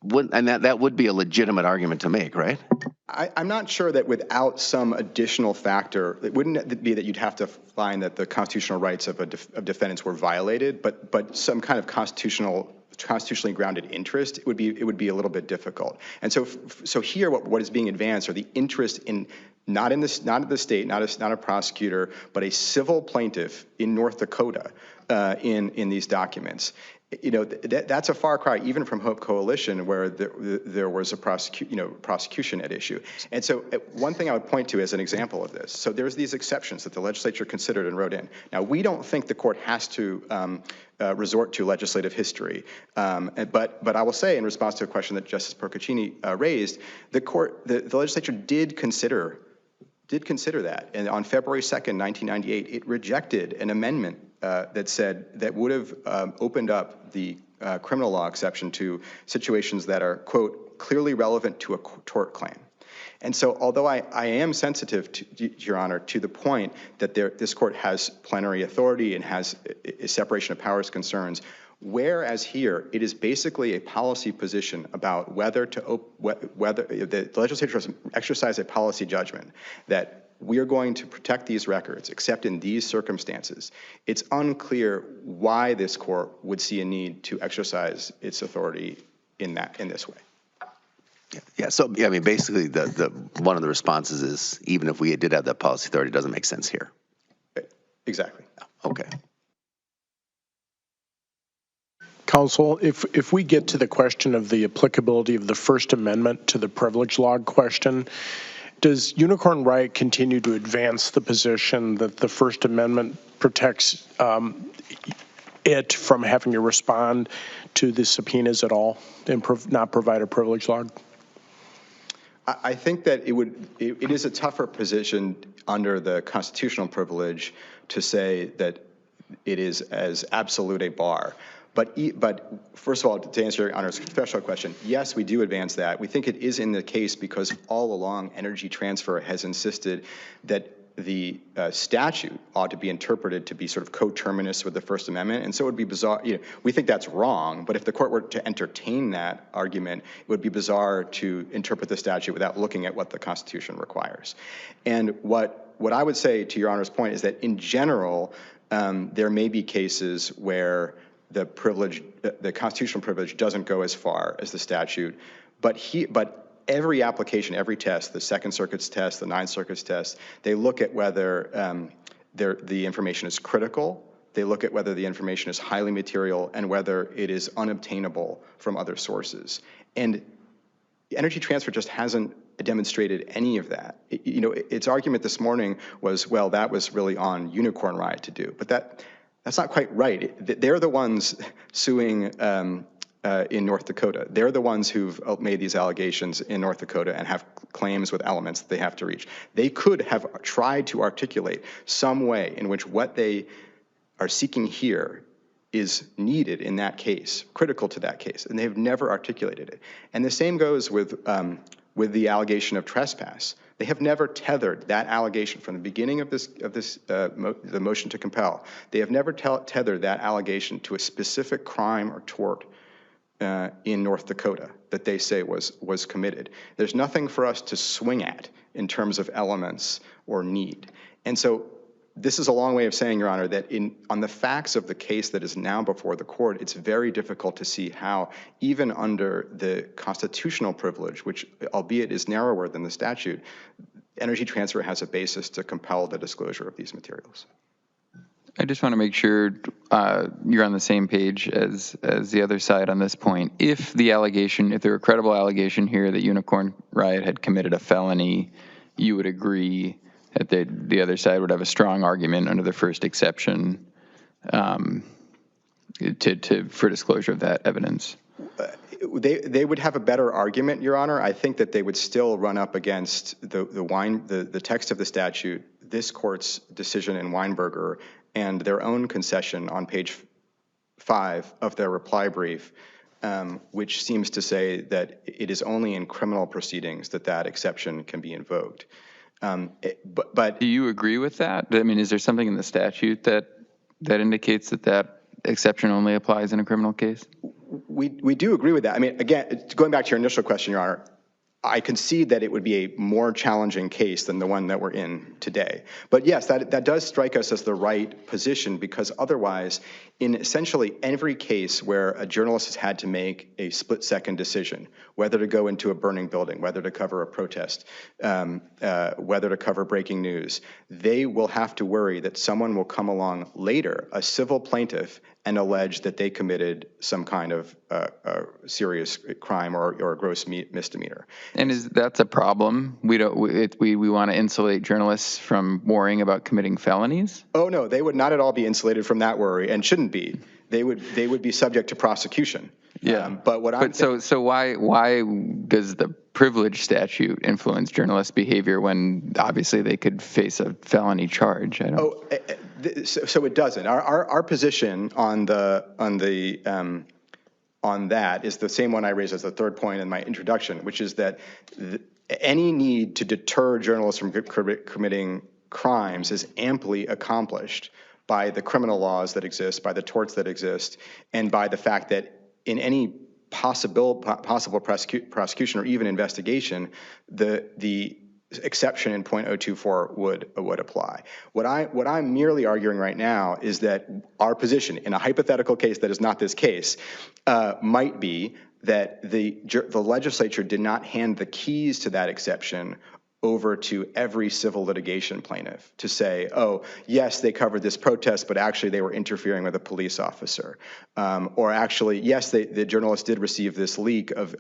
that would be a legitimate argument to make, right? I'm not sure that without some additional factor, it wouldn't be that you'd have to find that the constitutional rights of defendants were violated, but some kind of constitutionally grounded interest, it would be a little bit difficult. And so here, what is being advanced are the interest in not the state, not a prosecutor, but a civil plaintiff in North Dakota in these documents. That's a far cry even from Hope Coalition, where there was a prosecution at issue. And so one thing I would point to as an example of this, so there's these exceptions that the legislature considered and wrote in. Now, we don't think the court has to resort to legislative history, but I will say, in response to a question that Justice Procaccini raised, the legislature did consider that. And on February 2nd, 1998, it rejected an amendment that would have opened up the criminal law exception to situations that are, quote, clearly relevant to a tort claim. And so although I am sensitive, Your Honor, to the point that this court has plenary authority and has a separation of powers concerns, whereas here it is basically a policy position about whether the legislature has exercised a policy judgment that we are going to protect these records, except in these circumstances. It's unclear why this court would see a need to exercise its authority in this way. Yeah. So basically, the one of the responses is even if we did have that policy authority, it doesn't make sense here. Exactly. Okay. Counsel, if we get to the question of the applicability of the First Amendment to the privilege log question, does Unicorn Riot continue to advance the position that the First Amendment protects it from having to respond to the subpoenas at all and not provide a privilege log? I think that it is a tougher position under the constitutional privilege to say that it is as absolute a bar. But first of all, to answer Your Honor's special question, yes, we do advance that. We think it is in the case because all along Energy Transfer has insisted that the statute ought to be interpreted to be sort of coterminous with the First Amendment. And so it would be bizarre. We think that's wrong, but if the court were to entertain that argument, it would be bizarre to interpret the statute without looking at what the Constitution requires. And what I would say, to Your Honor's point, is that in general, there may be cases where the constitutional privilege doesn't go as far as the statute, but every application, every test, the Second Circuit's test, the Ninth Circuit's test, they look at whether the information is critical, they look at whether the information is highly material, and whether it is unobtainable from other sources. And Energy Transfer just hasn't demonstrated any of that. Its argument this morning was, well, that was really on Unicorn Riot to do, but that's not quite right. They're the ones suing in North Dakota. They're the ones who've made these allegations in North Dakota and have claims with elements that they have to reach. They could have tried to articulate some way in which what they are seeking here is needed in that case, critical to that case, and they've never articulated it. And the same goes with the allegation of trespass. They have never tethered that allegation from the beginning of the motion to compel. They have never tethered that allegation to a specific crime or tort in North Dakota that they say was committed. There's nothing for us to swing at in terms of elements or need. And so this is a long way of saying, Your Honor, that on the facts of the case that is now before the court, it's very difficult to see how, even under the constitutional privilege, which albeit is narrower than the statute, Energy Transfer has a basis to compel the disclosure of these materials. I just want to make sure you're on the same page as the other side on this point. If there were a credible allegation here that Unicorn Riot had committed a felony, you would agree that the other side would have a strong argument under the first exception for disclosure of that evidence? They would have a better argument, Your Honor. I think that they would still run up against the text of the statute, this court's decision in Weinberger, and their own concession on page 5 of their reply brief, which seems to say that it is only in criminal proceedings that exception can be invoked. But do you agree with that? I mean, is there something in the statute that indicates that exception only applies in a criminal case? We do agree with that. I mean, again, going back to your initial question, Your Honor, I concede that it would be a more challenging case than the one that we're in today. But yes, that does strike us as the right position, because otherwise, in essentially every case where a journalist has had to make a split-second decision, whether to go into a burning building, whether to cover a protest, whether to cover breaking news, they will have to worry that someone will come along later, a civil plaintiff, and allege that they committed some kind of serious crime or a gross misdemeanor. And that's a problem? We want to insulate journalists from worrying about committing felonies? Oh no, they would not at all be insulated from that worry, and shouldn't be. They would be subject to prosecution. Yeah. So why does the privilege statute influence journalists' behavior when obviously they could face a felony charge? So it doesn't. Our position on that is the same one I raised as the third point in my introduction, which is that any need to deter journalists from committing crimes is amply accomplished by the criminal laws that exist, by the torts that exist, and by the fact that in any possible prosecution or even investigation, the exception in .024 would apply. What I'm merely arguing right now is that our position in a hypothetical case that is not this case might be that the legislature did not hand the keys to that exception over to every civil litigation plaintiff to say, oh, yes, they covered this protest, but actually they were interfering with a police officer. Or actually, yes, the journalist did receive this leak of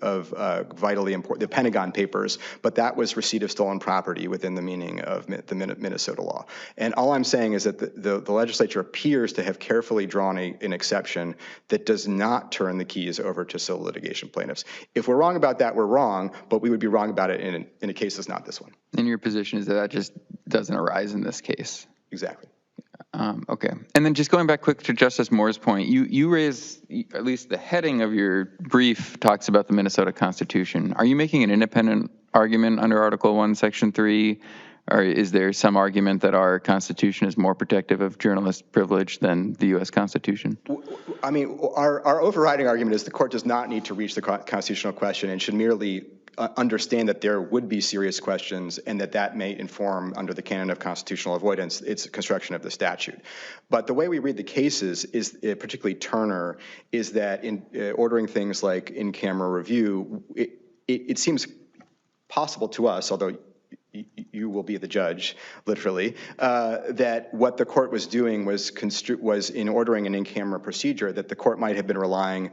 vitally important, the Pentagon Papers, but that was receipt of stolen property within the meaning of the Minnesota law. And all I'm saying is that the legislature appears to have carefully drawn an exception that does not turn the keys over to civil litigation plaintiffs. If we're wrong about that, we're wrong, but we would be wrong about it in a case that's not this one. And your position is that just doesn't arise in this case? Exactly. Okay. And then just going back quick to Justice Moore's point, you raised, at least the heading of your brief talks about the Minnesota Constitution. Are you making an independent argument under Article 1, Section 3? Or is there some argument that our Constitution is more protective of journalist privilege than the U.S. Constitution? I mean, our overriding argument is the court does not need to reach the constitutional question and should merely understand that there would be serious questions and that may inform, under the canon of constitutional avoidance, its construction of the statute. But the way we read the cases, is particularly Turner, is that in ordering things like in-camera review, it seems possible to us, although you will be the judge, literally, that what the court was doing was in ordering an in-camera procedure, that the court might have been relying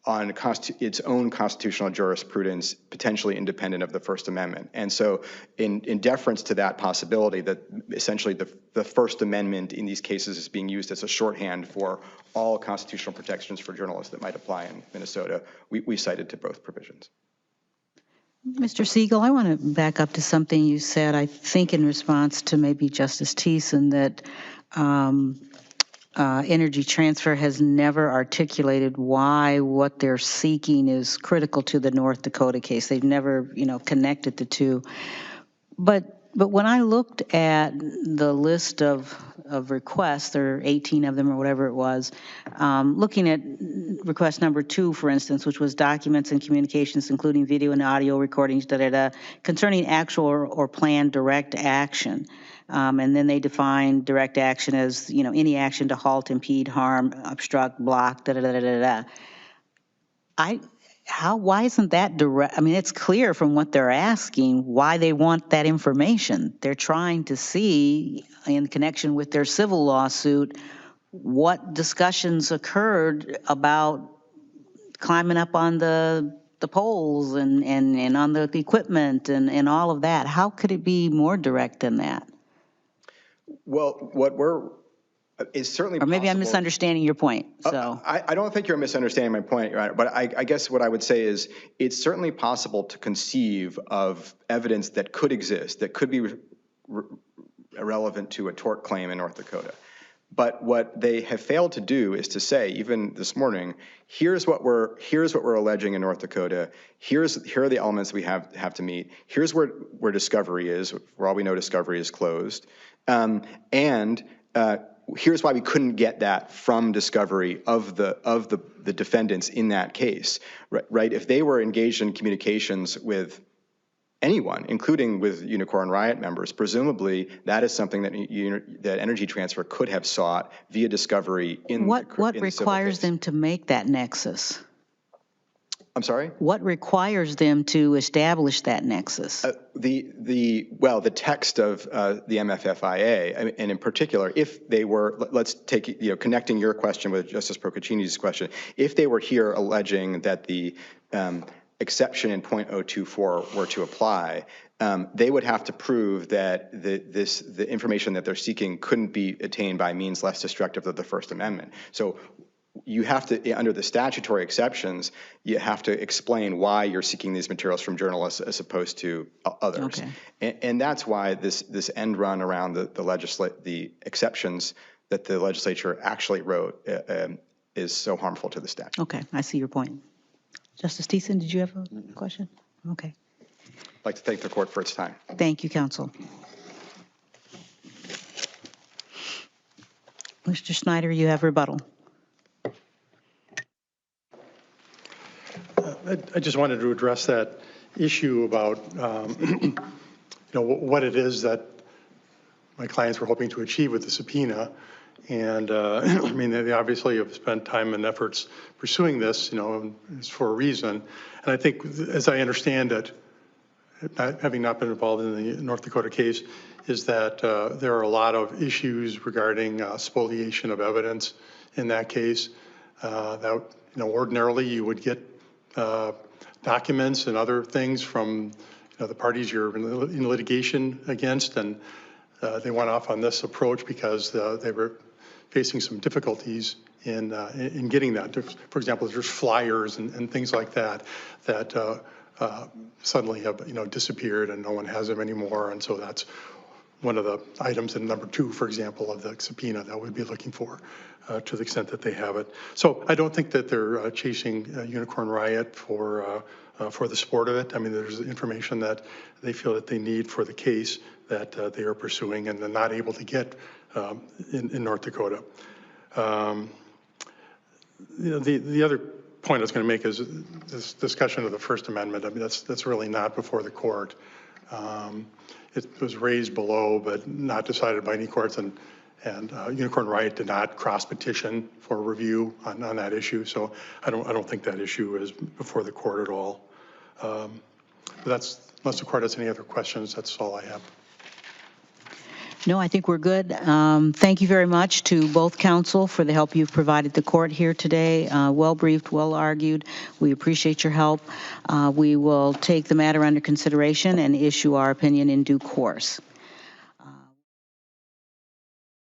on its own constitutional jurisprudence, potentially independent of the First Amendment. And so in deference to that possibility, that essentially the First Amendment in these cases is being used as a shorthand for all constitutional protections for journalists that might apply in Minnesota, we cited to both provisions. Mr. Siegel, I want to back up to something you said, I think in response to maybe Justice Thiessen, that Energy Transfer has never articulated why what they're seeking is critical to the North Dakota case. They've never, connected the two. But when I looked at the list of requests, there are 18 of them or whatever it was, looking at request number 2, for instance, which was documents and communications, including video and audio recordings, concerning actual or planned direct action. And then they define direct action as, any action to halt, impede, harm, obstruct, block, why isn't that direct? I mean, it's clear from what they're asking why they want that information. They're trying to see, in connection with their civil lawsuit, what discussions occurred about climbing up on the poles and on the equipment and all of that. How could it be more direct than that? Well, it's certainly Or maybe possible. I'm misunderstanding your point. So I don't think you're misunderstanding my point, Your Honor, but I guess what I would say is it's certainly possible to conceive of evidence that could exist, that could be relevant to a tort claim in North Dakota. But what they have failed to do is to say, even this morning, here's what we're alleging in North Dakota. Here are the elements we have to meet. Here's where discovery is. For all we know, discovery is closed. Here's why we couldn't get that from discovery of the defendants in that case, right? If they were engaged in communications with anyone, including with Unicorn Riot members, presumably that is something that Energy Transfer could have sought via discovery in what the requires them to make that nexus? I'm sorry? What requires them to establish that nexus? The text of the MFFIA, and in particular, if they were, let's take, connecting your question with Justice Procaccini's question, if they were here alleging that the exception in .024 were to apply, they would have to prove that the information that they're seeking couldn't be attained by means less destructive of the First Amendment. So you have to, under the statutory exceptions, you have to explain why you're seeking these materials from journalists as opposed to others. Okay. And that's why this end run around the exceptions that the legislature actually wrote is so harmful to the statute. Okay, I see your point. Justice Thiessen, did you have a question? Okay. I'd like to thank the court for its time. Thank you, counsel. Mr. Snyder, you have rebuttal. I just wanted to address that issue about, what it is that my clients were hoping to achieve with the subpoena. And I mean, they obviously have spent time and efforts pursuing this, it's for a reason. And I think, as I understand it, having not been involved in the North Dakota case, is that there are a lot of issues regarding spoliation of evidence in that case. That, ordinarily you would get documents and other things from the parties you're in litigation against, and they went off on this approach because they were facing some difficulties in getting that. For example, there's flyers and things like that suddenly have disappeared and no one has them anymore, and so that's one of the items in number 2, for example, of the subpoena that we'd be looking for, to the extent that they have it. So I don't think that they're chasing Unicorn Riot for the sport of it. I mean, there's information that they feel that they need for the case that they are pursuing and they're not able to get in North Dakota. The other point I was going to make is this discussion of the First Amendment. I mean, that's really not before the court. It was raised below, but not decided by any courts, and Unicorn Riot did not cross petition for review on that issue. So I don't think that issue is before the court at all. But that's, unless the court has any other questions, that's all I have. No, I think we're good. Thank you very much to both counsel for the help you've provided the court here today. Well briefed, well argued. We appreciate your help. We will take the matter under consideration and issue our opinion in due course.